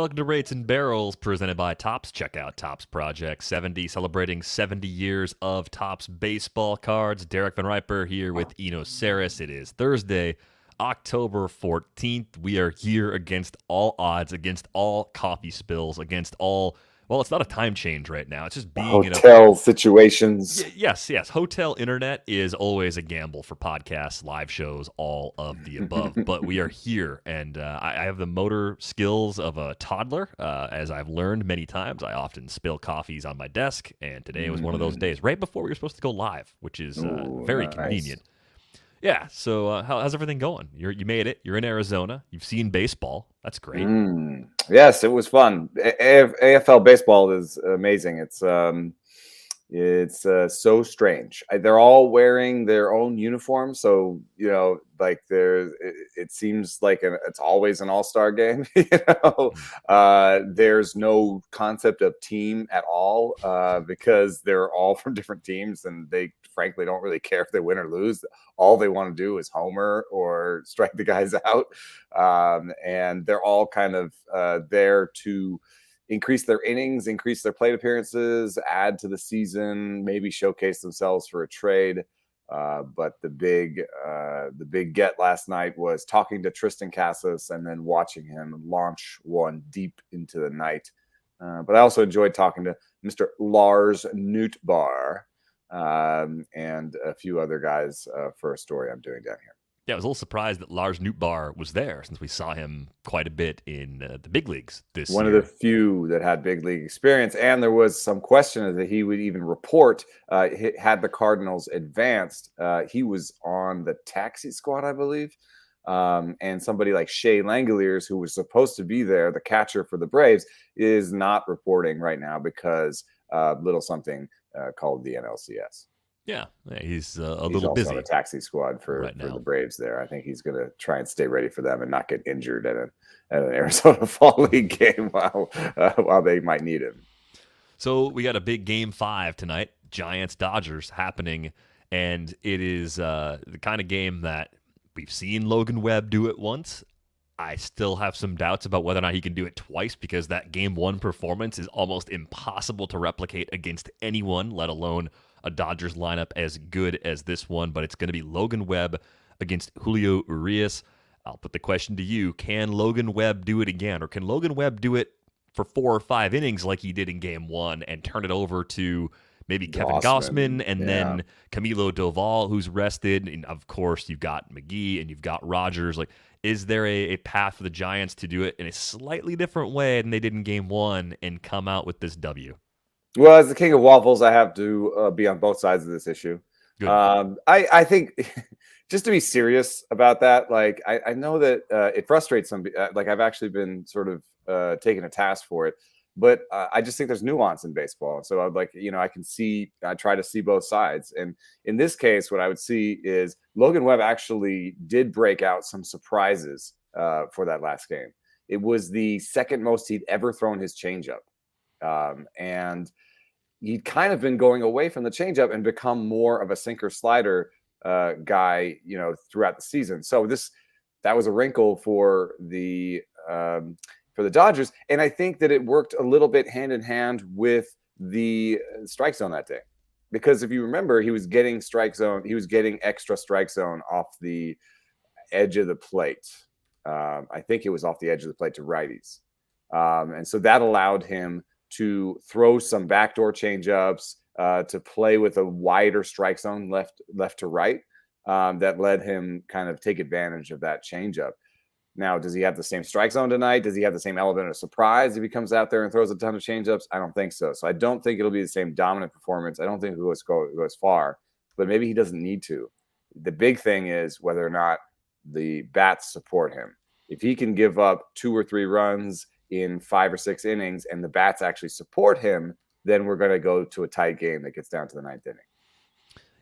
Welcome to Rates and Barrels, presented by Topps. Check out Topps Project 70, celebrating 70 years of Topps baseball cards. Derek Van Riper here with Eno Saris. It is Thursday, October 14th. We are here against all odds, against all coffee spills, against all... Well, it's not a time change right now. It's just being in a... Hotel situations. Yes. Hotel internet is always a gamble for podcasts, live shows, all of the above. But we are here, and I have the motor skills of a toddler. As I've learned many times, I often spill coffees on my desk, and today was one of those days, right before we were supposed to go live, which is very convenient. Yeah, so how's everything going? You made it. You're in Arizona. You've seen baseball. That's great. Yes, it was fun. AFL baseball is amazing. It's so strange. They're all wearing their own uniform, so like it seems like it's always an all-star game. There's no concept of team at all because they're all from different teams, and they frankly don't really care if they win or lose. All they want to do is homer or strike the guys out, and they're all kind of there to increase their innings, increase their plate appearances, add to the season, maybe showcase themselves for a trade. But the big get last night was talking to Tristan Casas and then watching him launch one deep into the night. But I also enjoyed talking to Mr. Lars Nootbaar and a few other guys for a story I'm doing down here. Yeah, I was a little surprised that Lars Nootbaar was there, since we saw him quite a bit in the big leagues this year. One of the few that had big league experience, and there was some question that he would even report had the Cardinals advanced. He was on the taxi squad, I believe, and somebody like Shea Langoliers, who was supposed to be there, the catcher for the Braves, is not reporting right now because little something called the NLCS. Yeah, he's a little busy on the taxi squad for the Braves there. I think he's going to try and stay ready for them and not get injured at an Arizona Fall League game while they might need him. So we got a big Game 5 tonight, Giants-Dodgers happening, and it is the kind of game that we've seen Logan Webb do it once. I still have some doubts about whether or not he can do it twice, because that Game 1 performance is almost impossible to replicate against anyone, let alone a Dodgers lineup as good as this one. But it's going to be Logan Webb against Julio Urias. I'll put the question to you. Can Logan Webb do it again? Or can Logan Webb do it for 4 or 5 innings like he did in Game 1 and turn it over to maybe Kevin Gausman and then Camilo Doval, who's rested? And of course, you've got McGee and you've got Rogers. Like, is there a path for the Giants to do it in a slightly different way than they did in Game 1 and come out with this W? Well, as the king of waffles, I have to be on both sides of this issue. I think, just to be serious about that, like I know that it frustrates some. Like I've actually been sort of taking a task for it, but I just think there's nuance in baseball. So I'd like, I try to see both sides. And in this case, what I would see is Logan Webb actually did break out some surprises for that last game. It was the second most he'd ever thrown his changeup. And he'd kind of been going away from the changeup and become more of a sinker slider guy, throughout the season. So that was a wrinkle for the Dodgers. And I think that it worked a little bit hand in hand with the strike zone that day, because if you remember, he was getting extra strike zone off the edge of the plate. I think it was off the edge of the plate to righties. And so that allowed him to throw some backdoor changeups, to play with a wider strike zone left to right, that led him kind of take advantage of that changeup. Now, does he have the same strike zone tonight? Does he have the same element of surprise if he comes out there and throws a ton of changeups? I don't think so. So I don't think it'll be the same dominant performance. I don't think he'll goes far, but maybe he doesn't need to. The big thing is whether or not the bats support him. If he can give up 2 or 3 runs in 5 or 6 innings and the bats actually support him, then we're going to go to a tight game that gets down to the 9th inning.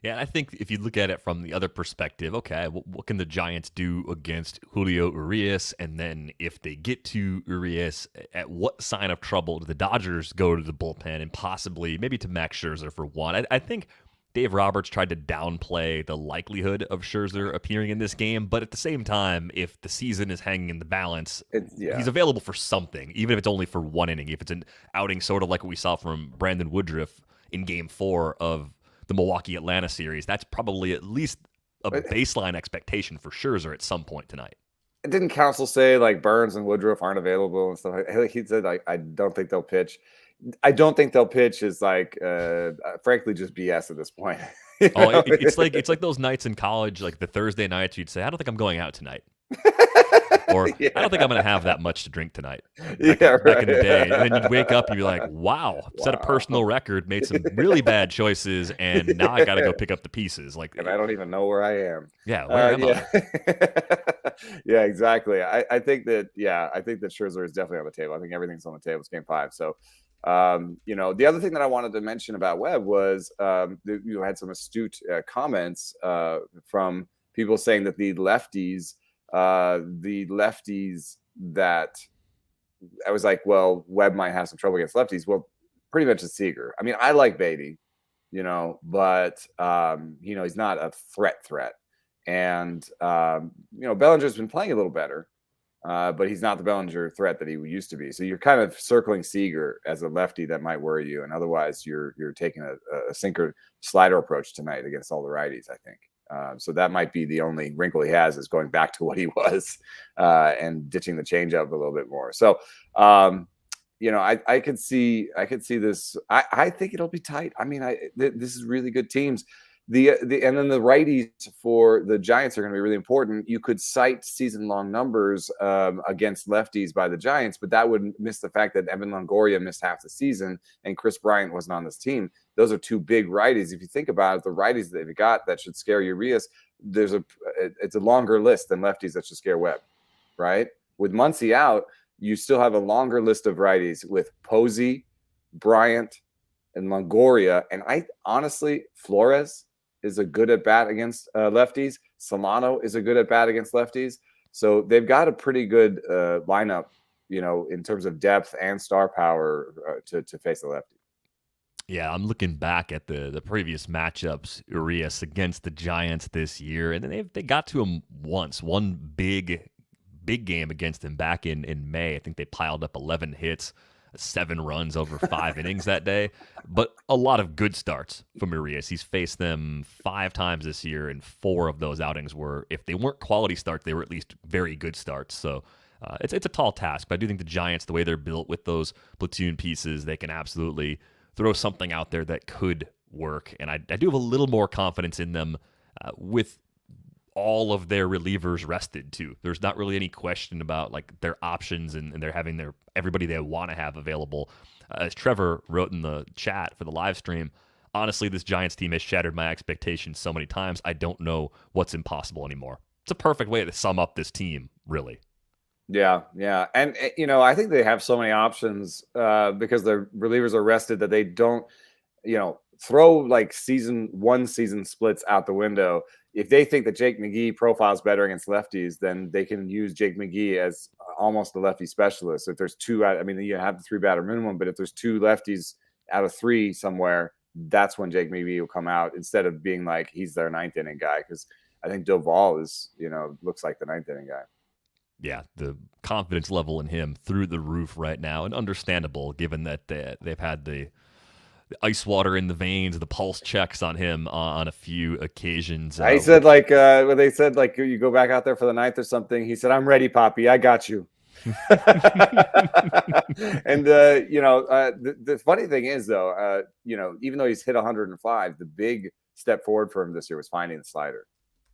Yeah, I think if you look at it from the other perspective, okay, what can the Giants do against Julio Urias? And then if they get to Urias, at what sign of trouble do the Dodgers go to the bullpen and possibly maybe to Max Scherzer for one? I think Dave Roberts tried to downplay the likelihood of Scherzer appearing in this game, but at the same time, if the season is hanging in the balance, he's available for something, even if it's only for one inning. If it's an outing sort of like what we saw from Brandon Woodruff in Game 4 of the Milwaukee-Atlanta series, that's probably at least a baseline expectation for Scherzer at some point tonight. Didn't Counsell say like Burns and Woodruff aren't available and stuff? He said like, I don't think they'll pitch. I don't think they'll pitch is like, frankly, just BS at this point. It's like those nights in college, like the Thursday nights, you'd say, I don't think I'm going out tonight. Or I don't think I'm going to have that much to drink tonight. Back in the day. And then you'd wake up and you'd be like, wow, set a personal record, made some really bad choices, and now I got to go pick up the pieces. Like, and I don't even know where I am. Yeah, where am I? Yeah, exactly. I think that Scherzer is definitely on the table. I think everything's on the table. It's Game 5. So, the other thing that I wanted to mention about Webb was you had some astute comments from people saying that the lefties that I was like, well, Webb might have some trouble against lefties. Well, pretty much it's Seager. I mean, I like Beatty, but he's not a threat. And Bellinger's been playing a little better, but he's not the Bellinger threat that he used to be. So you're kind of circling Seager as a lefty that might worry you, and otherwise you're taking a sinker slider approach tonight against all the righties, I think. So that might be the only wrinkle he has, is going back to what he was and ditching the changeup a little bit more. So, I could see this. I think it'll be tight. I mean, this is really good teams. And then the righties for the Giants are going to be really important. You could cite season-long numbers against lefties by the Giants, but that would miss the fact that Evan Longoria missed half the season and Chris Bryant wasn't on this team. Those are two big righties. If you think about it, the righties that they've got that should scare Urias, it's a longer list than lefties that should scare Webb, right? With Muncy out, you still have a longer list of righties with Posey, Bryant, and Longoria. And I honestly, Flores is a good at bat against lefties. Solano is a good at bat against lefties. So they've got a pretty good lineup, in terms of depth and star power to face the lefty. Yeah, I'm looking back at the previous matchups, Urias against the Giants this year, and then they got to him once, one big game against him back in May. I think they piled up 11 hits, 7 runs over 5 innings that day, but a lot of good starts from Urias. He's faced them 5 times this year, and 4 of those outings were, if they weren't quality starts, they were at least very good starts. So it's a tall task, but I do think the Giants, the way they're built with those platoon pieces, they can absolutely throw something out there that could work. And I do have a little more confidence in them with all of their relievers rested too. There's not really any question about like their options and they're having everybody they want to have available. As Trevor wrote in the chat for the live stream, honestly, this Giants team has shattered my expectations so many times. I don't know what's impossible anymore. It's a perfect way to sum up this team, really. Yeah. And, I think they have so many options because their relievers are rested that they don't, throw like season splits out the window. If they think that Jake McGee profiles better against lefties, then they can use Jake McGee as almost a lefty specialist. If there's 2, you have the 3 batter minimum, but if there's 2 lefties out of 3 somewhere, that's when Jake McGee will come out instead of being like he's their 9th inning guy. Because I think Doval is, looks like the 9th inning guy. Yeah, the confidence level in him through the roof right now, and understandable given that they've had the ice water in the veins, the pulse checks on him on a few occasions. I said when they said like you go back out there for the 9th or something, he said, "I'm ready, Poppy. I got you." And the funny thing is though, even though he's hit 105, the big step forward for him this year was finding the slider.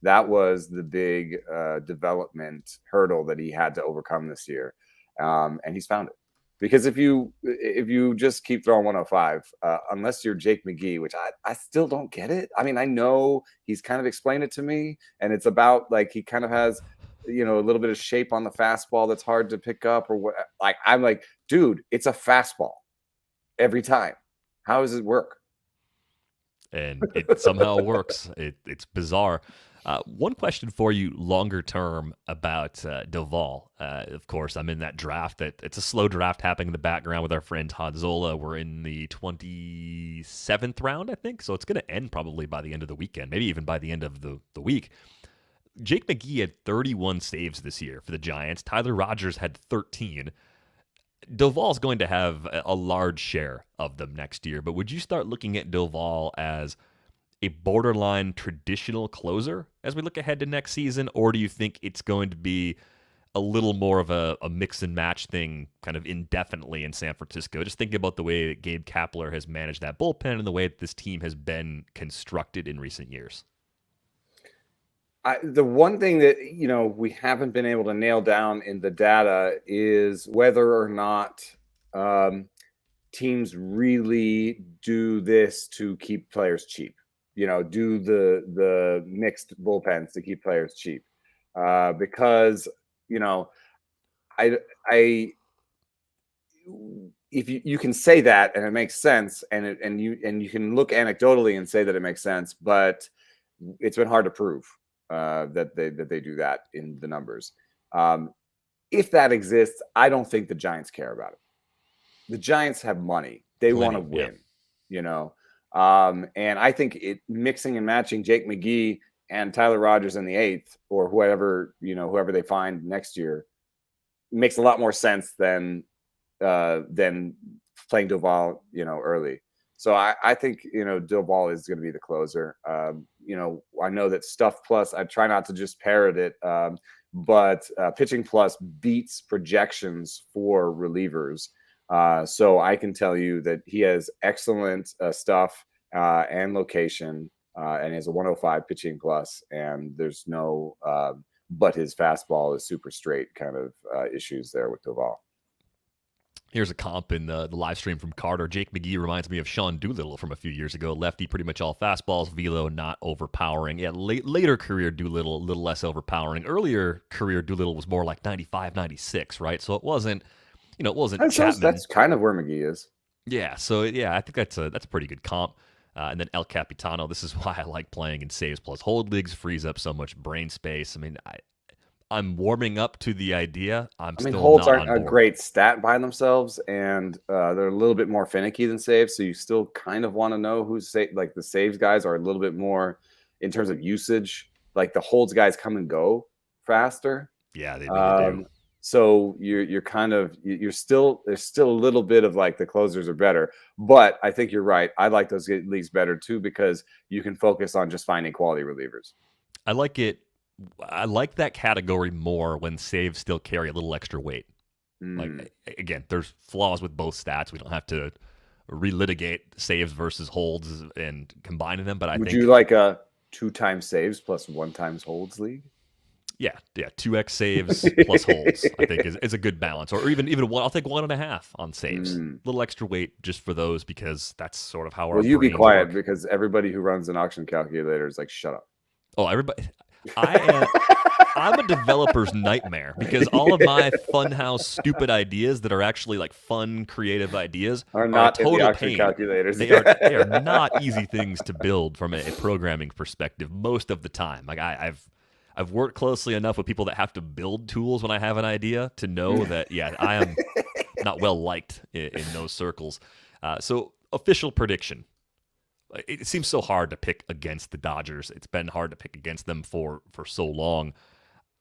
That was the big development hurdle that he had to overcome this year, and he's found it. Because if you just keep throwing 105, unless you're Jake McGee, which I still don't get it. I mean, I know he's kind of explained it to me, and it's about like he kind of has, a little bit of shape on the fastball that's hard to pick up or what. Like I'm like, dude, it's a fastball every time. How does it work? And it somehow works. It's bizarre. One question for you longer term about Doval. Of course, I'm in that draft. It's a slow draft happening in the background with our friend Todd Zola. We're in the 27th round, I think. So it's going to end probably by the end of the weekend, maybe even by the end of the week. Jake McGee had 31 saves this year for the Giants. Tyler Rogers had 13. Doval's going to have a large share of them next year, but would you start looking at Doval as a borderline traditional closer as we look ahead to next season, or do you think it's going to be a little more of a mix and match thing kind of indefinitely in San Francisco? Just thinking about the way that Gabe Kapler has managed that bullpen and the way that this team has been constructed in recent years. The one thing that, we haven't been able to nail down in the data is whether or not teams really do this to keep players cheap. Do the mixed bullpens to keep players cheap, because if you can say that and it makes sense, and you can look anecdotally and say that it makes sense, but it's been hard to prove that they do that in the numbers. If that exists, I don't think the Giants care about it. The Giants have money; they want to win. Yeah. And I think mixing and matching Jake McGee and Tyler Rogers in the 8th, or whoever they find next year, makes a lot more sense than playing Doval, early. So I think, Doval is going to be the closer. I know that Stuff Plus, I try not to just parrot it, but Pitching Plus beats projections for relievers. So I can tell you that he has excellent stuff and location, and has a 105 Pitching Plus, and there's no but his fastball is super straight kind of issues there with Doval. Here's a comp in the live stream from Carter. Jake McGee reminds me of Sean Doolittle from a few years ago. Lefty, pretty much all fastballs. Velo, not overpowering. Yeah, later career Doolittle, a little less overpowering. Earlier career Doolittle was more like 95, 96, right? So it wasn't, it wasn't Chapman. That's kind of where McGee is. Yeah, so yeah, I think that's a pretty good comp. And then El Capitano, this is why I like playing in saves plus hold leagues. Frees up so much brain space. I mean, I'm warming up to the idea. Holds aren't a great stat by themselves, and they're a little bit more finicky than saves. So you still kind of want to know who's like the saves guys are a little bit really in terms of usage. Like the holds guys come and go faster. Yeah, they really do. So there's still a little bit of like the closers are better, but I think you're right. I like those leagues better too because you can focus on just finding quality relievers. I like it. I like that category more when saves still carry a little extra weight. Like again, there's flaws with both stats. We don't have to relitigate saves versus holds and combining them. But would you like a 2x saves plus 1x holds league? Yeah, 2x saves plus holds. I think is a good balance, or even one. I'll take 1.5 on saves. A little extra weight just for those because that's sort of how our. Well, you be quiet because everybody who runs an auction calculator is like, shut up. Oh, everybody. I'm a developer's nightmare because all of my funhouse stupid ideas that are actually like fun, creative ideas are not a total in the auction pain. calculators. They are not easy things to build from a programming perspective most of the time. Like I've worked closely enough with people that have to build tools when I have an idea to know that, I am not well liked in those circles. So official prediction. It seems so hard to pick against the Dodgers. It's been hard to pick against them for so long.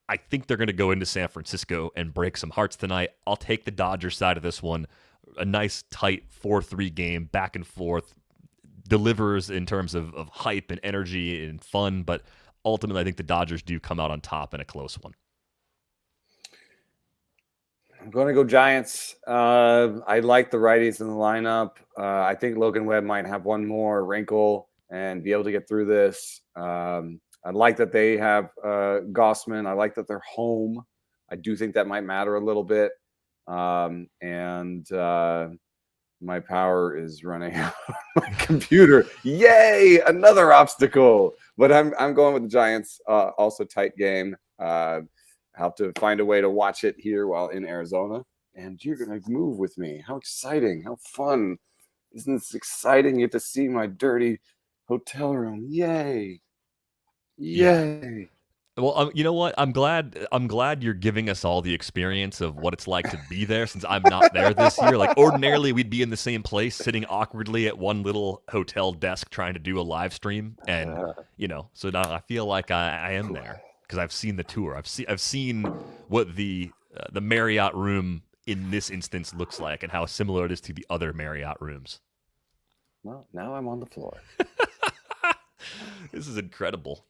I think they're going to go into San Francisco and break some hearts tonight. I'll take the Dodgers side of this one. A nice, tight 4-3 game, back and forth. Delivers in terms of hype and energy and fun, but ultimately I think the Dodgers do come out on top in a close one. I'm going to go Giants. I like the righties in the lineup. I think Logan Webb might have one more wrinkle and be able to get through this. I like that they have Gossman. I like that they're home. I do think that might matter a little bit. And my power is running out of my computer. Yay! Another obstacle. But I'm going with the Giants. Also tight game. Have to find a way to watch it here while in Arizona. And you're going to move with me. How exciting. How fun. Isn't this exciting? You get to see my dirty hotel room. Yay. Yeah. Yay. Well, you know what? I'm glad you're giving us all the experience of what it's like to be there, since I'm not there this year. Like, ordinarily, we'd be in the same place, sitting awkwardly at one little hotel desk trying to do a live stream, and so now I feel like I am there because I've seen the tour. I've seen what the Marriott room in this instance looks like and how similar it is to the other Marriott rooms. Well, now I'm on the floor. This is incredible.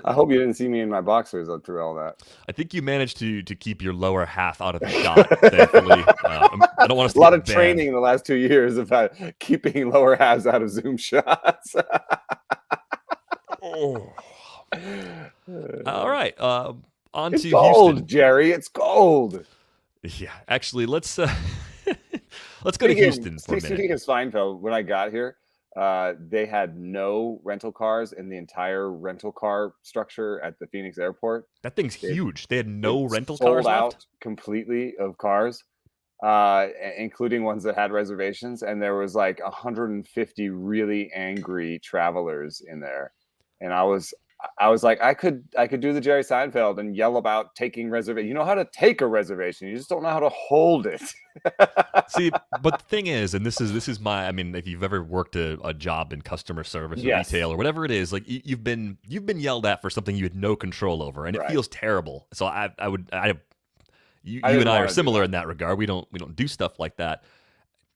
I hope you didn't see me in my boxers through all that. I think you managed to keep your lower half out of the shot, thankfully. I don't want us to a lot get of training banned. in the last 2 years about keeping lower halves out of Zoom shots. Oh. All right. On It's to gold, Houston. Jerry. It's gold. Yeah, actually, let's let's go to Houston for a minute. Speaking of Seinfeld, when I got here, they had no rental cars in the entire rental car structure at the Phoenix airport. That thing's huge. They had no rental sold cars out left? completely of cars, including ones that had reservations, and there was like 150 really angry travelers in there, and I was like, I could do the Jerry Seinfeld and yell about taking reservation. You know how to take a reservation, you just don't know how to hold it. See, but the thing is, and this is my, I mean, if you've ever worked a job in customer service or retail or whatever it is, like you've been yelled at for something you had no control over, and it feels terrible. So you and I are similar in that regard. We don't do stuff like that.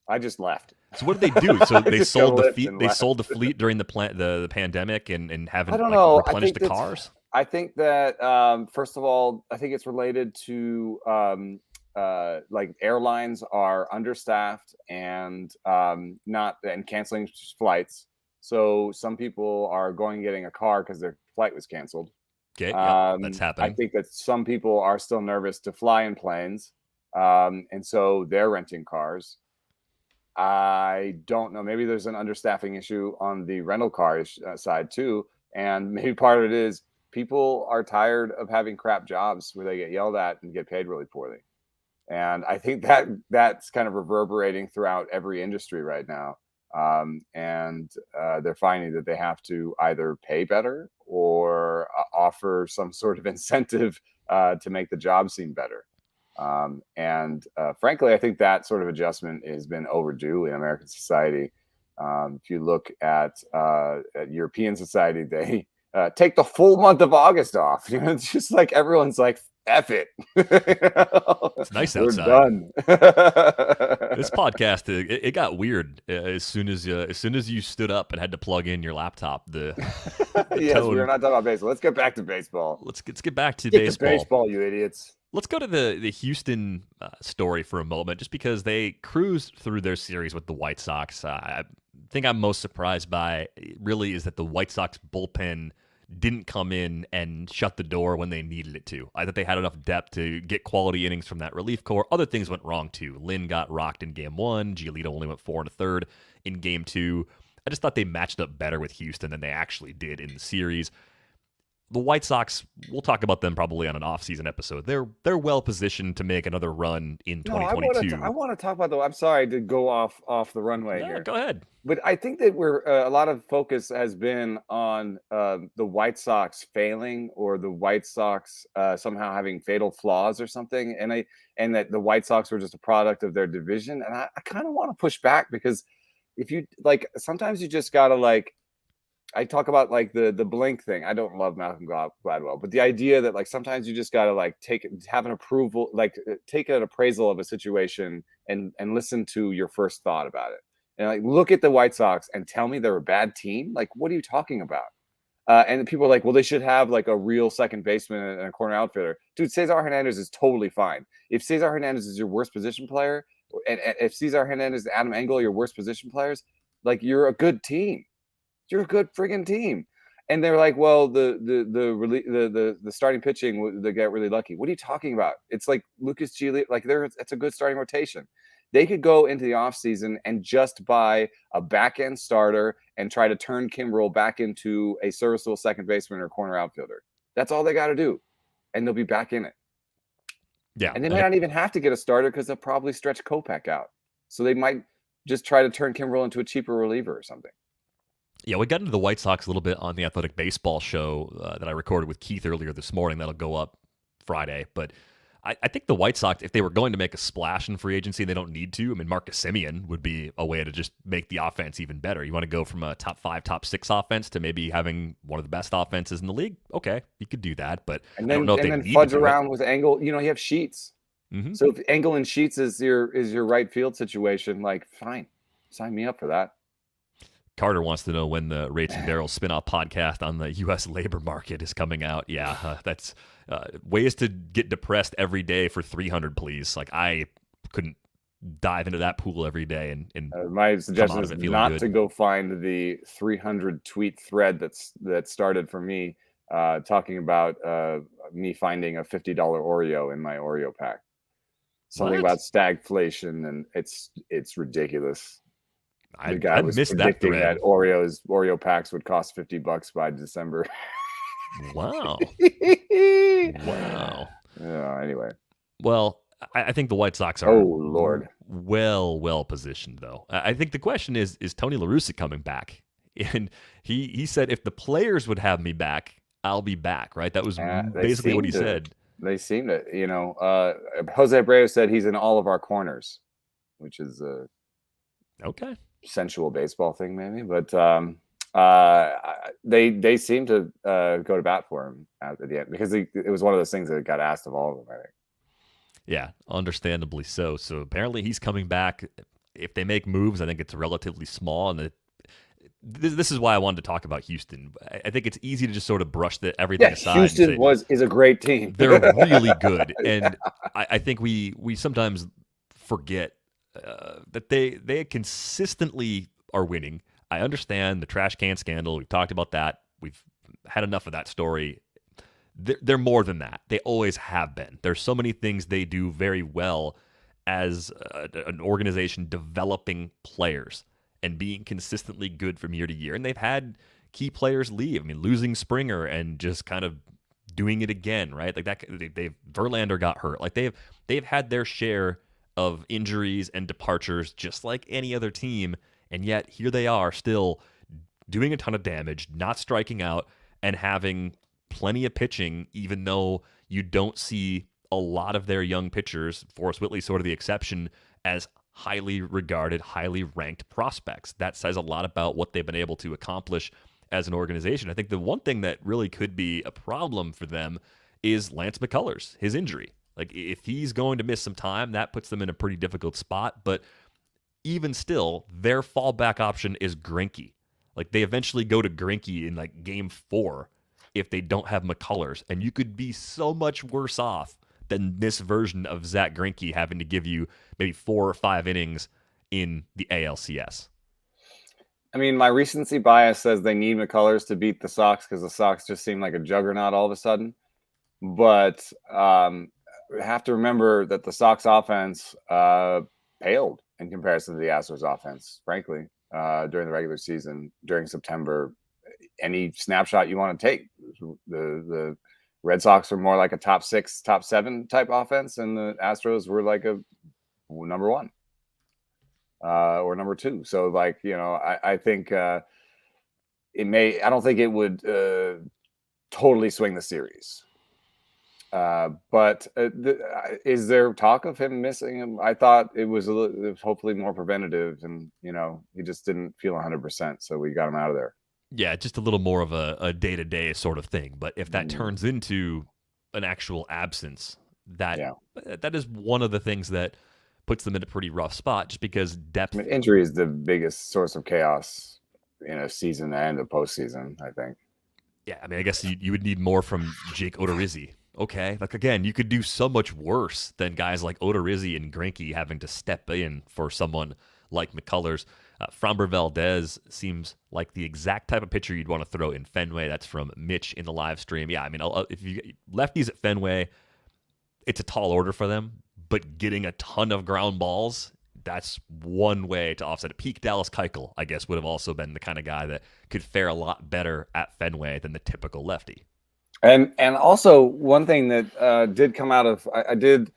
I just left. So what did they do? So they sold the fleet. They sold the fleet during the pandemic and haven't replenished the cars. I think that first of all, I think it's related to like airlines are understaffed and canceling flights. So some people are going and getting a car because their flight was canceled. Okay, that's happening. I think that some people are still nervous to fly in planes, and so they're renting cars. I don't know. Maybe there's an understaffing issue on the rental car side too, and maybe part of it is people are tired of having crap jobs where they get yelled at and get paid really poorly. And I think that that's kind of reverberating throughout every industry right now. And they're finding that they have to either pay better or offer some sort of incentive to make the job seem better. Frankly, I think that sort of adjustment has been overdue in American society. If you look at European society, they take the full month of August off. It's just like everyone's like, F it. It's nice outside. We're done. This podcast, it got weird as soon as you stood up and had to plug in your laptop. Yes, tone. We're not talking about baseball. Let's get back to baseball. Let's get back to baseball. To baseball, you idiots. Let's go to the Houston story for a moment, just because they cruised through their series with the White Sox. I think I'm most surprised by really is that the White Sox bullpen didn't come in and shut the door when they needed it to. I thought they had enough depth to get quality innings from that relief corps. Other things went wrong too. Lynn got rocked in game 1. Giolito only went 4 1/3 in game 2. I just thought they matched up better with Houston than they actually did in the series. The White Sox, we'll talk about them probably on an off-season episode. They're well positioned to make another run in 2022. I want to talk about I'm sorry to go off the runway here. Go ahead. But I think that a lot of focus has been on the White Sox failing or the White Sox somehow having fatal flaws or something, and that the White Sox were just a product of their division. And I kind of want to push back, because if you sometimes you just gotta I talk about the blink thing. I don't love Malcolm Gladwell, but the idea that sometimes you just gotta have an approval, take an appraisal of a situation and listen to your first thought about it. And look at the White Sox and tell me they're a bad team. What are you talking about? And people are like, well, they should have a real second baseman and a corner outfielder. Dude, Cesar Hernandez is totally fine. If Cesar Hernandez is your worst position player, and if Cesar Hernandez and Adam Engel are your worst position players, you're a good team. You're a good friggin' team. And they're like, well, the starting pitching, they get really lucky. What are you talking about? It's like Lucas Giolito, it's a good starting rotation. They could go into the offseason and just buy a back-end starter and try to turn Kimbrel back into a serviceable second baseman or corner outfielder. That's all they got to do, and they'll be back in it. Yeah. And they might not even have to get a starter, because they'll probably stretch Kopech out. So they might just try to turn Kimbrel into a cheaper reliever or something. Yeah, we got into the White Sox a little bit on the Athletic Baseball show that I recorded with Keith earlier this morning. That'll go up Friday. But I think the White Sox, if they were going to make a splash in free agency, they don't need to. I mean, Marcus Semien would be a way to just make the offense even better. You want to go from a top 5, top 6 offense to maybe having one of the best offenses in the league? Okay, you could do that, but And I then don't know if and they then need to fudge do it. around with Engel. You have Sheets. Mm-hmm. So if Engel and Sheets is your right field situation, like fine, sign me up for that. Carter wants to know when the Raging Barrel spin-off podcast on the U.S. labor market is coming out. Yeah, that's ways to get depressed every day for 300, please. Like, I couldn't dive into that pool every day and my suggestion come out is of it feeling not good. to go find the 300 tweet thread that started for me talking about me finding a $50 Oreo in my Oreo pack. Something What? about stagflation, and it's ridiculous. The guy I was missed that predicting thread. that Oreo packs would cost $50 by December. Wow. Wow. Anyway. Well, I think the White Sox are Oh Lord. well positioned, though. I think the question is Tony La Russa coming back? And he said, if the players would have me back, I'll be back, right? That was basically what he said. They seem to, Jose Abreu said he's in all of our corners, which is a okay sensual baseball thing, maybe. But they seem to go to bat for him at the end because it was one of those things that got asked of all of them, I think. Yeah, understandably so. So apparently he's coming back. If they make moves, I think it's relatively small. And this is why I wanted to talk about Houston. I think it's easy to just sort of brush everything aside. Houston is a great team. They're really good, and I think we sometimes forget that they consistently are winning. I understand the trash can scandal. We've talked about that. We've had enough of that story. They're more than that. They always have been. There's so many things they do very well as an organization, developing players and being consistently good from year to year. And they've had key players leave. I mean, losing Springer and just kind of doing it again, right? Like that. Verlander got hurt. Like they've had their share of injuries and departures, just like any other team. And yet here they are, still doing a ton of damage, not striking out, and having plenty of pitching, even though you don't see a lot of their young pitchers, Forrest Whitley sort of the exception, as highly regarded, highly ranked prospects. That says a lot about what they've been able to accomplish as an organization. I think the one thing that really could be a problem for them is Lance McCullers, his injury. Like, if he's going to miss some time, that puts them in a pretty difficult spot. But even still, their fallback option is Greinke. Like, they eventually go to Greinke in like game 4 if they don't have McCullers, and you could be so much worse off than this version of Zach Greinke having to give you maybe 4 or 5 innings in the ALCS. I mean, my recency bias says they need McCullers to beat the Sox because the Sox just seem like a juggernaut all of a sudden. But we have to remember that the Sox offense paled in comparison to the Astros offense, frankly, during the regular season, during September. Any snapshot you want to take, the Red Sox are more like a top 6, top 7 type offense, and the Astros were like a number 1 or number 2. So, like, I think it may. I don't think it would totally swing the series. But is there talk of him missing him? I thought it was hopefully more preventative, and he just didn't feel 100%, so we got him out of there. Yeah, just a little more of a day-to-day sort of thing. But if that turns into an actual absence, that is one of the things that puts them in a pretty rough spot, just because depth. I mean, injury is the biggest source of chaos in a season and a postseason, I think. Yeah, I mean, I guess you would need more from Jake Odorizzi. Okay, like, again, you could do so much worse than guys like Odorizzi and Greinke having to step in for someone like McCullers. Framber Valdez seems like the exact type of pitcher you'd want to throw in Fenway. That's from Mitch in the live stream. Yeah, I mean, if you lefties at Fenway, it's a tall order for them, but getting a ton of ground balls, that's one way to offset it. Peak Dallas Keuchel, I guess, would have also been the kind of guy that could fare a lot better at Fenway than the typical lefty. And also one thing that did come out of I did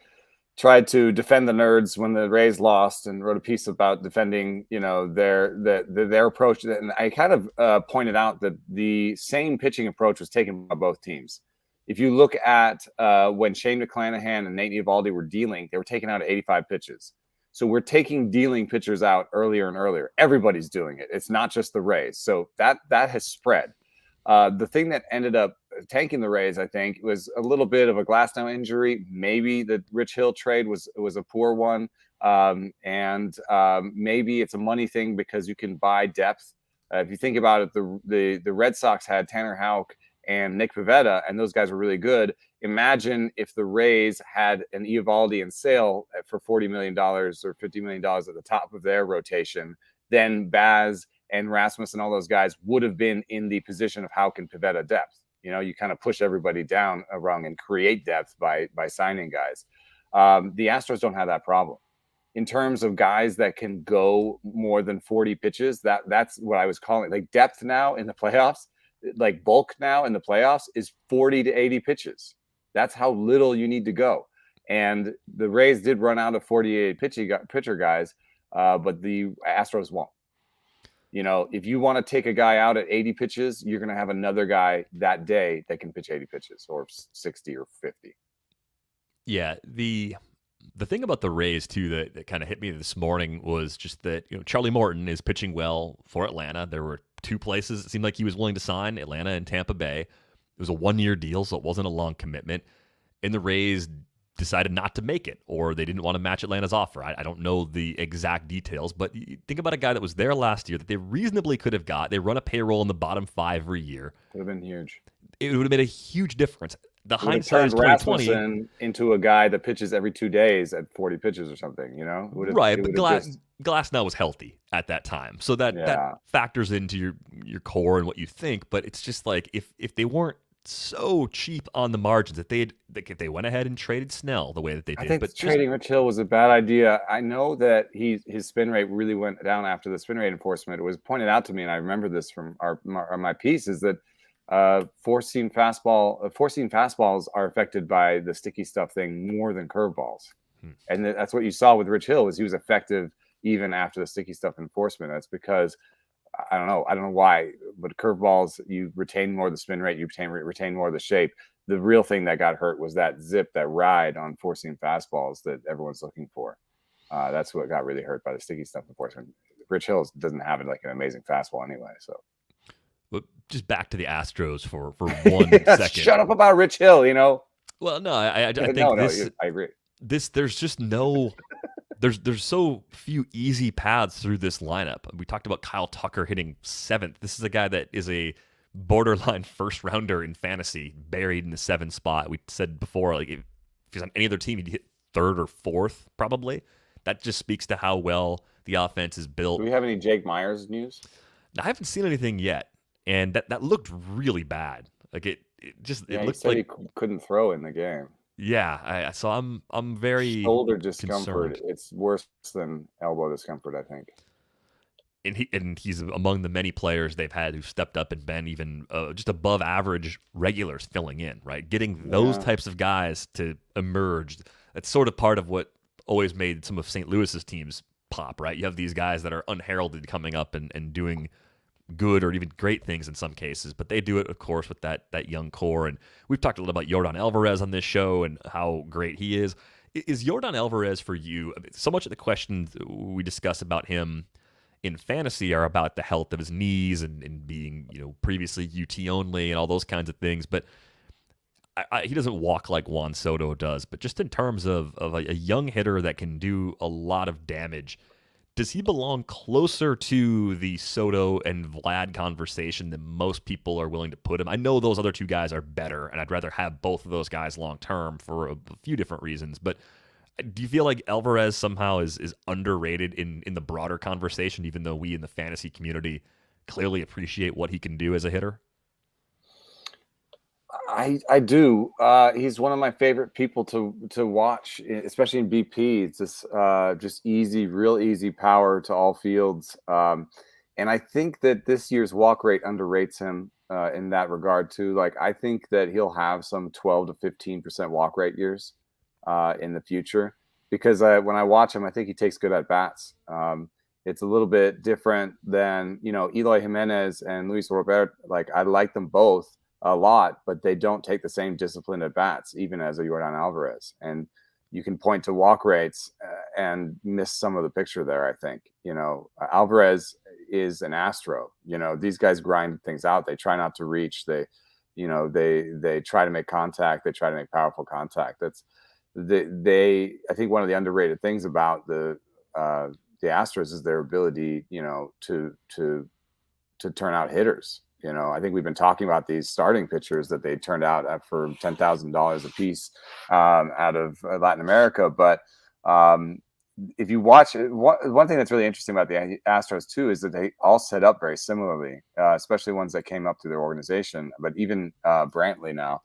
tried to defend the Nerds when the Rays lost, and wrote a piece about defending, their approach. And I kind of pointed out that the same pitching approach was taken by both teams. If you look at when Shane McClanahan and Nate Eovaldi were dealing, they were taken out at 85 pitches. So we're taking dealing pitchers out earlier and earlier. Everybody's doing it. It's not just the Rays. So that has spread. The thing that ended up tanking the Rays, I think, was a little bit of a Glasnow injury. Maybe the Rich Hill trade was a poor one, and maybe it's a money thing because you can buy depth. If you think about it, the Red Sox had Tanner Houck and Nick Pivetta, and those guys were really good. Imagine if the Rays had an Eovaldi and Sale for $40 million or $50 million at the top of their rotation, then Baz and Rasmus and all those guys would have been in the position of Houck and Pivetta depth. You kind of push everybody down a rung and create depth by signing guys. The Astros don't have that problem. In terms of guys that can go more than 40 pitches, that's what I was calling like depth now in the playoffs. Like bulk now in the playoffs is 40 to 80 pitches. That's how little you need to go. And the Rays did run out of 48 pitcher guys, but the Astros won't. If you want to take a guy out at 80 pitches, you're going to have another guy that day that can pitch 80 pitches or 60 or 50. Yeah, the thing about the Rays too that kind of hit me this morning was just that Charlie Morton is pitching well for Atlanta. There were two places it seemed like he was willing to sign, Atlanta and Tampa Bay. It was a 1-year deal, so it wasn't a long commitment. And the Rays decided not to make it, or they didn't want to match Atlanta's offer. I don't know the exact details, but think about a guy that was there last year that they reasonably could have got. They run a payroll in the bottom 5 every year. Would have been huge. It would have made a huge difference. The hindsight hindsight is 2020 Rasmussen into a guy that pitches every 2 days at 40 pitches or something. Right, but Glasnow was healthy at that time, so that factors into your core and what you think. But it's just like if they weren't so cheap on the margins, if they went ahead and traded Snell the way that they did. I think but trading Rich Hill was a bad idea. I know that his spin rate really went down after the spin rate enforcement. It was pointed out to me, and I remember this from my piece, is that four-seam fastballs are affected by the sticky stuff thing more than curveballs. And that's what you saw with Rich Hill, was he was effective even after the sticky stuff enforcement. That's because I don't know why, but curveballs, you retain more of the spin rate, you retain more of the shape. The real thing that got hurt was that zip, that ride on four-seam fastballs that everyone's looking for. That's what got really hurt by the sticky stuff enforcement. Rich Hill doesn't have it like an amazing fastball anyway. So, but just back to the Astros for 1 second. Shut up about Rich Hill. Well, no, I think I agree. There's just no. There's so few easy paths through this lineup. We talked about Kyle Tucker hitting 7th. This is a guy that is a borderline first rounder in fantasy, buried in the 7th spot. We said before, like if he's on any other team, he'd hit 3rd or 4th probably. That just speaks to how well the offense is built. Do we have any Jake Myers news? I haven't seen anything yet, and that looked really bad. Like it looked like he couldn't throw in the game. Yeah, so I'm very shoulder discomfort. concerned. It's worse than elbow discomfort, I think. And he's among the many players they've had who've stepped up and been even just above average regulars filling in, right? Getting those types of guys to emerge. That's sort of part of what always made some of St. Louis's teams pop, right? You have these guys that are unheralded coming up and doing good or even great things in some cases, but they do it, of course, with that young core. And we've talked a little about Yordan Alvarez on this show and how great he is. Is Yordan Alvarez for you? I mean, so much of the questions we discuss about him in fantasy are about the health of his knees and being, previously UT only and all those kinds of things. But he doesn't walk like Juan Soto does. But just in terms of a young hitter that can do a lot of damage, does he belong closer to the Soto and Vlad conversation than most people are willing to put him? I know those other two guys are better, and I'd rather have both of those guys long-term for a few different reasons. But do you feel like Alvarez somehow is underrated in the broader conversation, even though we in the fantasy community clearly appreciate what he can do as a hitter? I do. He's one of my favorite people to watch, especially in BP. It's just easy, real easy power to all fields. And I think that this year's walk rate underrates him in that regard too. Like I think that he'll have some 12 to 15% walk rate years in the future. because when I watch him, I think he takes good at bats. It's a little bit different than, Eloy Jimenez and Luis Robert. Like, I like them both a lot, but they don't take the same discipline at bats, even as a Yordan Alvarez. And you can point to walk rates and miss some of the picture there. I think, Alvarez is an Astro. These guys grind things out. They try not to reach. They try to make contact. They try to make powerful contact. I think one of the underrated things about the Astros is their ability, to turn out hitters. I think we've been talking about these starting pitchers that they turned out for $10,000 a piece out of Latin America. But if you watch it, one thing that's really interesting about the Astros too is that they all set up very similarly, especially ones that came up through their organization. But even Brantley now,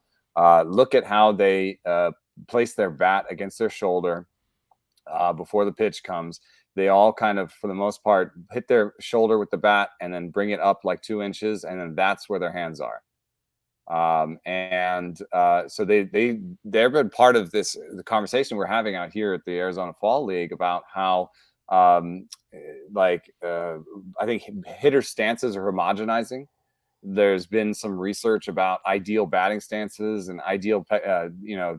look at how they place their bat against their shoulder before the pitch comes. They all kind of, for the most part, hit their shoulder with the bat and then bring it up like 2 inches, and then that's where their hands are. So they've been part of the conversation we're having out here at the Arizona Fall League about how I think hitter stances are homogenizing. There's been some research about ideal batting stances and ideal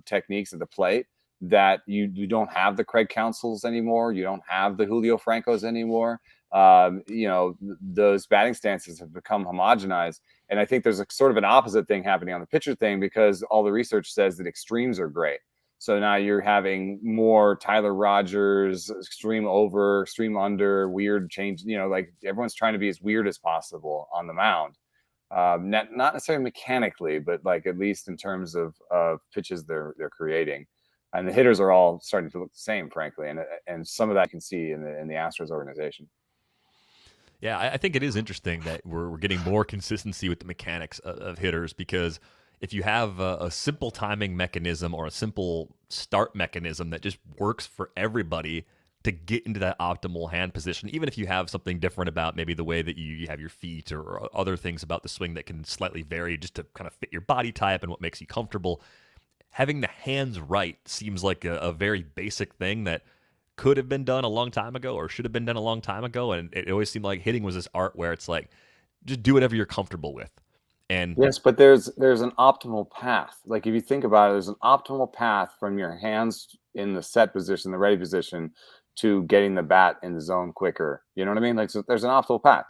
techniques at the plate, that you don't have the Craig Counsells anymore. You don't have the Julio Francos anymore. Those batting stances have become homogenized. And I think there's a sort of an opposite thing happening on the pitcher thing, because all the research says that extremes are great. So now you're having more Tyler Rogers, extreme over, extreme under, weird change. Like everyone's trying to be as weird as possible on the mound. Not necessarily mechanically, but like at least in terms of pitches they're creating. And the hitters are all starting to look the same, frankly, and some of that you can see in the Astros organization. Yeah, I think it is interesting that we're getting more consistency with the mechanics of hitters, because if you have a simple timing mechanism or a simple start mechanism that just works for everybody to get into that optimal hand position, even if you have something different about maybe the way that you have your feet or other things about the swing that can slightly vary just to kind of fit your body type and what makes you comfortable, having the hands right seems like a very basic thing that could have been done a long time ago or should have been done a long time ago. And it always seemed like hitting was this art where it's like, just do whatever you're comfortable with. And yes, but there's an optimal path. Like if you think about it, there's an optimal path from your hands in the set position, the ready position, to getting the bat in the zone quicker. You know what I mean? Like, so there's an optimal path.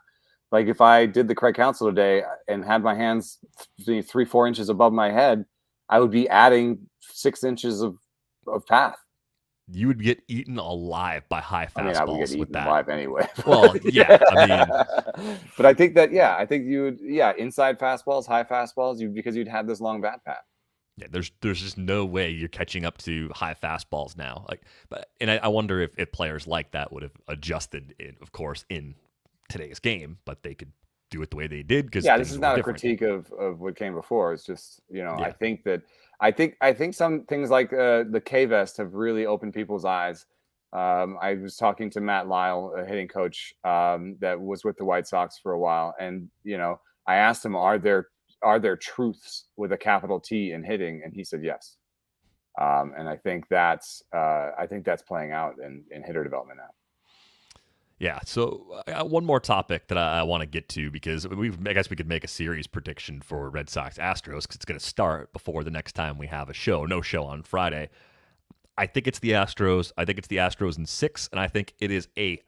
Like if I did the Craig Counsell today and had my hands 3-4 inches above my head, I would be adding 6 inches of path. You would get eaten alive by high fastballs. I would get eaten alive anyway. Well, yeah. I mean, but I think that you would inside fastballs, high fastballs, because you'd have this long bat path. Yeah, there's just no way you're catching up to high fastballs now. I wonder if players like that would have adjusted it, of course, in today's game, but they could do it the way they did, because this is not a critique of what came before. It's just I think some things like the K vest have really opened people's eyes. I was talking to Matt Lyle, a hitting coach that was with the White Sox for a while, and I asked him, are there truths with a capital T in hitting, and he said yes. And I think that's playing out in hitter development now. Yeah, so I got one more topic that I want to get to, because I guess we could make a series prediction for Red Sox Astros, because it's going to start before the next time we have a show. No show on Friday. I think it's the Astros. I think it's the Astros in 6, and I think it is a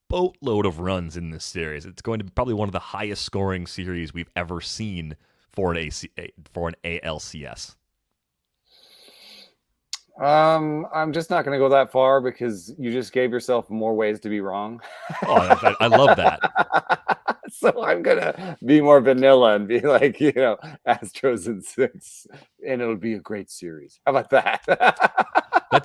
boatload of runs in this series. It's going to be probably one of the highest scoring series we've ever seen for an ALCS. I'm just not going to go that far, because you just gave yourself more ways to be wrong. Oh, I love that. So I'm going to be more vanilla and be like, Astros in 6, and it'll be a great series. How about that?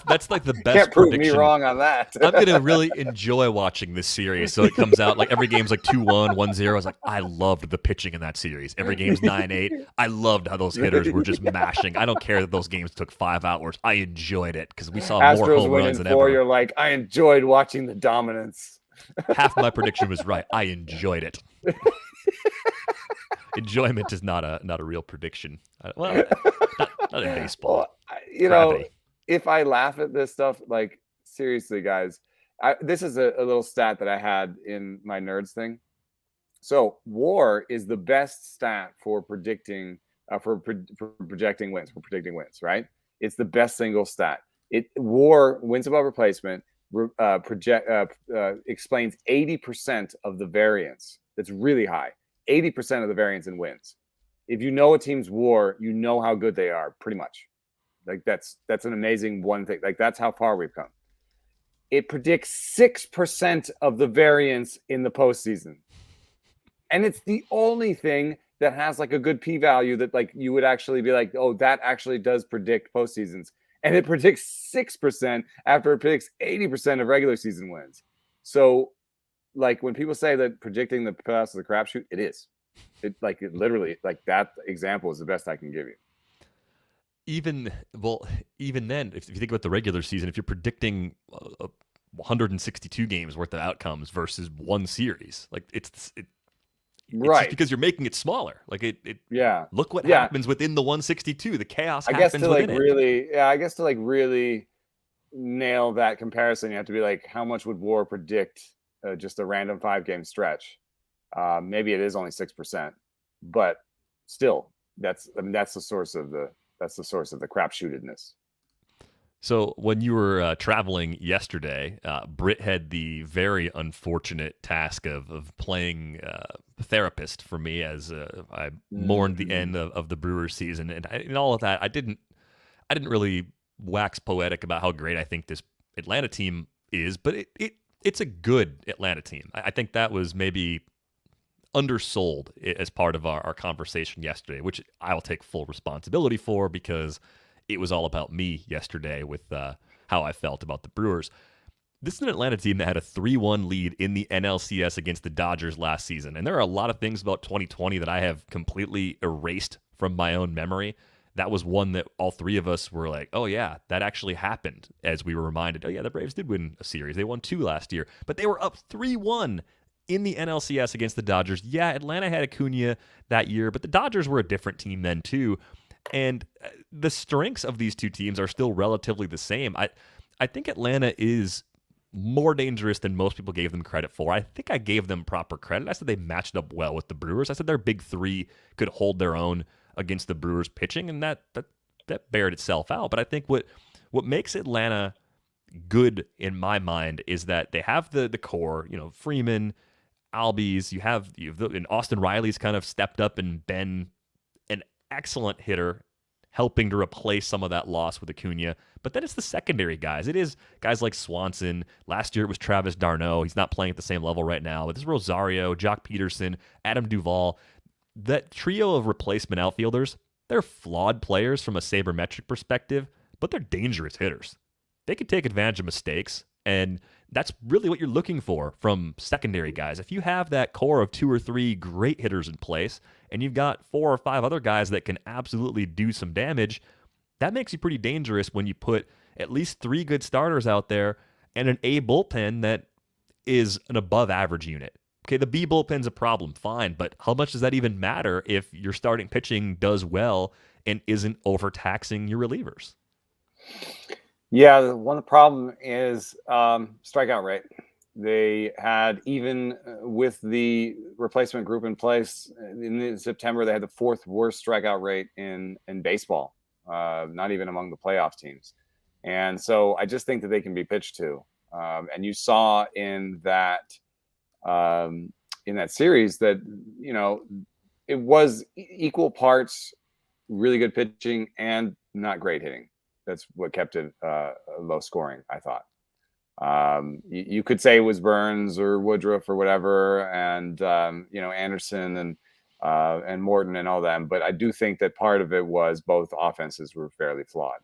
That's like the best. Can't prove prediction. Me wrong on that. I'm gonna really enjoy watching this series. So it comes out like every game's like 2-1, 1-0. I was like, I loved the pitching in that series. Every game's 9-8. I loved how those hitters were just mashing. I don't care that those games took 5 hours. I enjoyed it because we saw Astros more home runs than ever. You're like, I enjoyed watching the dominance. Half my prediction was right. I enjoyed it. Enjoyment is not a real prediction. Well, not in baseball. Well, if I laugh at this stuff, like seriously, guys, this is a little stat that I had in my nerds thing. So WAR is the best stat for predicting for projecting wins, for predicting wins, right? It's the best single stat. WAR, wins above replacement, explains 80% of the variance. That's really high. 80% of the variance in wins. If you know a team's WAR, you know how good they are, pretty much. Like that's an amazing one thing. Like that's how far we've come. It predicts 6% of the variance in the postseason. And it's the only thing that has like a good p-value that like you would actually be like, oh, that actually does predict postseasons. And it predicts 6% after it predicts 80% of regular season wins. So like when people say that predicting the playoffs is a crapshoot, it is. It literally, like that example is the best I can give you. Even then, if you think about the regular season, if you're predicting 162 games worth of outcomes versus one series, like it's right, just because you're making it smaller. Like yeah. Look what happens within the 162. The chaos happens within it. I guess to like really nail that comparison, you have to be like, how much would WAR predict just a random 5-game stretch? Maybe it is only 6%, but still, that's the source of the crapshootedness. So when you were traveling yesterday, Britt had the very unfortunate task of playing therapist for me as I mourned the end of the Brewers season, and in all of that, I didn't really wax poetic about how great I think this Atlanta team is, but it's a good Atlanta team. I think that was maybe undersold as part of our conversation yesterday, which I'll take full responsibility for because it was all about me yesterday with how I felt about the Brewers. This is an Atlanta team that had a 3-1 lead in the NLCS against the Dodgers last season. And there are a lot of things about 2020 that I have completely erased from my own memory. That was one that all three of us were like, oh yeah, that actually happened, as we were reminded, oh yeah, the Braves did win a series. They won 2 last year, but they were up 3-1 in the NLCS against the Dodgers. Yeah, Atlanta had Acuna that year, but the Dodgers were a different team then too. And the strengths of these two teams are still relatively the same. I think Atlanta is more dangerous than most people gave them credit for. I think I gave them proper credit. I said they matched up well with the Brewers. I said their big three could hold their own against the Brewers pitching, and that bared itself out. But I think what makes Atlanta good in my mind is that they have the core, Freeman, Albies, and Austin Riley's kind of stepped up and been an excellent hitter, helping to replace some of that loss with Acuna. But then it's the secondary guys. It is guys like Swanson. Last year it was Travis d'Arnaud. He's not playing at the same level right now. But this is Rosario, Jock Peterson, Adam Duvall. That trio of replacement outfielders, they're flawed players from a sabermetric perspective, but they're dangerous hitters. They can take advantage of mistakes, and that's really what you're looking for from secondary guys. If you have that core of 2 or 3 great hitters in place, and you've got 4 or 5 other guys that can absolutely do some damage, that makes you pretty dangerous when you put at least 3 good starters out there and an A bullpen that is an above average unit. Okay, the B bullpen's a problem, fine, but how much does that even matter if your starting pitching does well and isn't overtaxing your relievers? Yeah, one of the problem is strikeout rate. They had, even with the replacement group in place in September, they had the 4th worst strikeout rate in baseball, not even among the playoff teams. And so I just think that they can be pitched to. And you saw in that series that, it was equal parts really good pitching and not great hitting. That's what kept it low scoring, I thought. You could say it was Burns or Woodruff or whatever, and Anderson and Morton and all them, but I do think that part of it was both offenses were fairly flawed.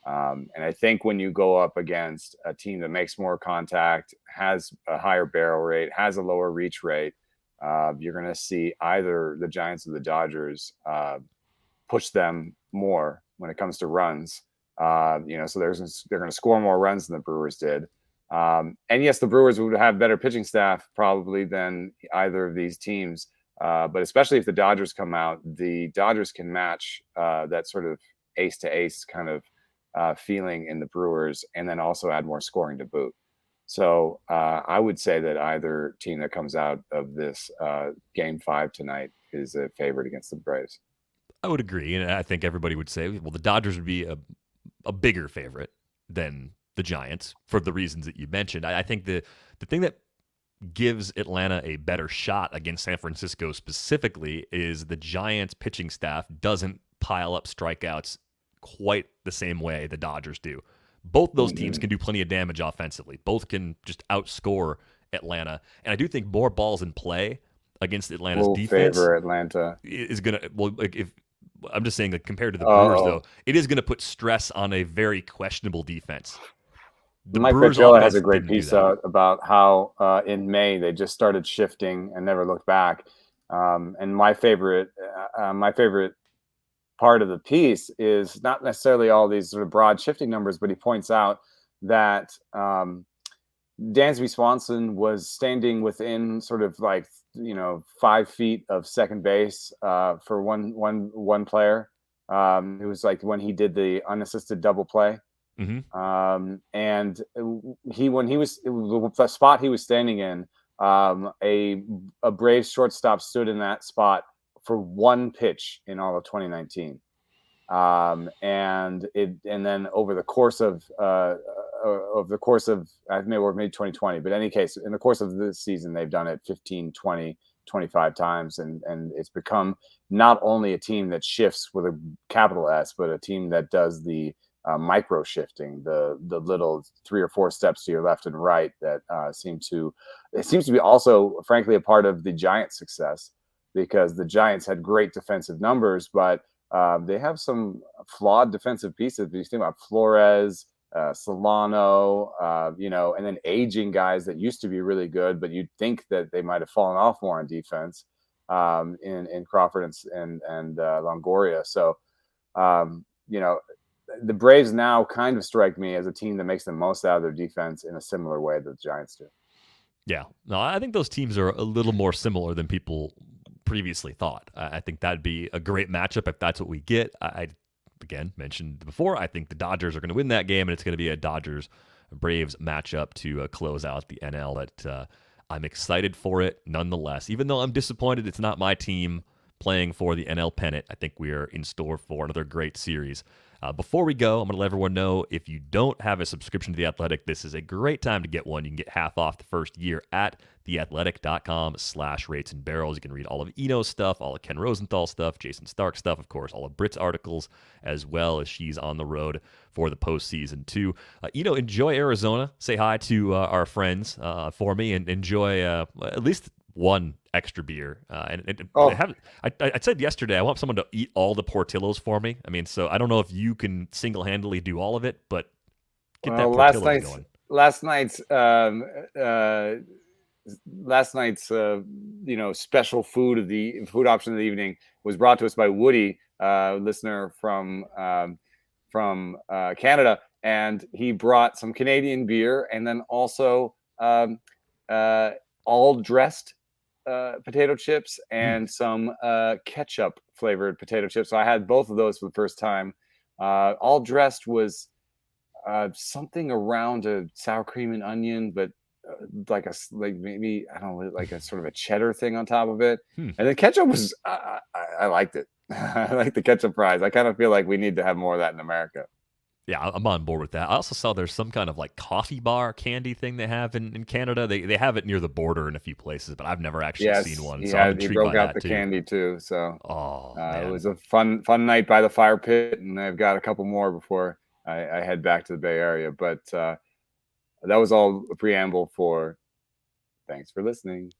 And I think when you go up against a team that makes more contact, has a higher barrel rate, has a lower reach rate, you're going to see either the Giants or the Dodgers push them more when it comes to runs. So they're going to score more runs than the Brewers did. And yes, the Brewers would have better pitching staff probably than either of these teams. But especially if the Dodgers come out, the Dodgers can match that sort of ace to ace kind of feeling in the Brewers, and then also add more scoring to boot. So I would say that either team that comes out of this Game 5 tonight is a favorite against the Braves. I would agree, and I think everybody would say, well, the Dodgers would be a bigger favorite than the Giants for the reasons that you mentioned. I think the thing that gives Atlanta a better shot against San Francisco specifically is the Giants pitching staff doesn't pile up strikeouts quite the same way the Dodgers do. Both those teams can do plenty of damage offensively. Both can just outscore Atlanta. And I do think more balls in play against Atlanta's defense favor Atlanta is going to, well, like if I'm just saying, like, compared to the Brewers, though, it is going to put stress on a very questionable defense. Mike Petrola has a great piece out about how in May they just started shifting and never looked back. And my favorite part of the piece is not necessarily all these sort of broad shifting numbers, but he points out that Dansby Swanson was standing within sort of 5 feet of second base for one player. It was like when he did the unassisted double play. Mm-hmm. And the spot he was standing in, a Braves shortstop stood in that spot for one pitch in all of 2019. And then over the course of maybe 2020, but in any case, in the course of this season, they've done it 15, 20, 25 times. And it's become not only a team that shifts with a capital S, but a team that does the micro shifting, the little 3 or 4 steps to your left and right that seems to be also, frankly, a part of the Giants' success, because the Giants had great defensive numbers, but they have some flawed defensive pieces. You think about Flores, Solano, and then aging guys that used to be really good, but you'd think that they might have fallen off more on defense in Crawford and Longoria. So, the Braves now kind of strike me as a team that makes the most out of their defense in a similar way that the Giants do. Yeah. No, I think those teams are a little more similar than people previously thought. I think that'd be a great matchup if that's what we get. I again mentioned before, I think the Dodgers are going to win that game, and it's going to be a Dodgers-Braves matchup to close out the NL. But I'm excited for it nonetheless. Even though I'm disappointed it's not my team playing for the NL pennant, I think we are in store for another great series. Before we go, I'm going to let everyone know, if you don't have a subscription to The Athletic, this is a great time to get one. You can get half off the first year at theathletic.com/rates and barrels. You can read all of Eno's stuff, all of Ken Rosenthal's stuff, Jason Stark's stuff, of course, all of Britt's articles, as well as she's on the road for the postseason too. Eno, enjoy Arizona. Say hi to our friends for me, and enjoy at least one extra beer. I said yesterday I want someone to eat all the Portillos for me. I mean, so I don't know if you can single-handedly do all of it, but get that Portillo's going. Last night's special food option of the evening was brought to us by Woody, listener from Canada, and he brought some Canadian beer and then also all dressed potato chips and some ketchup flavored potato chips. So I had both of those for the first time. All dressed was something around a sour cream and onion, but like maybe, I don't know, like a sort of a cheddar thing on top of it. And then ketchup was I liked it. I like the ketchup fries. I kind of feel like we need to have more of that in America. Yeah, I'm on board with that. I also saw there's some kind of like coffee bar candy thing they have in Canada. They have it near the border in a few places, but I've never actually seen one. So I'm intrigued broke by out that the candy too. So it was a fun night by the fire pit, and I've got a couple more before I head back to the Bay Area. But that was all a preamble for. Thanks for listening.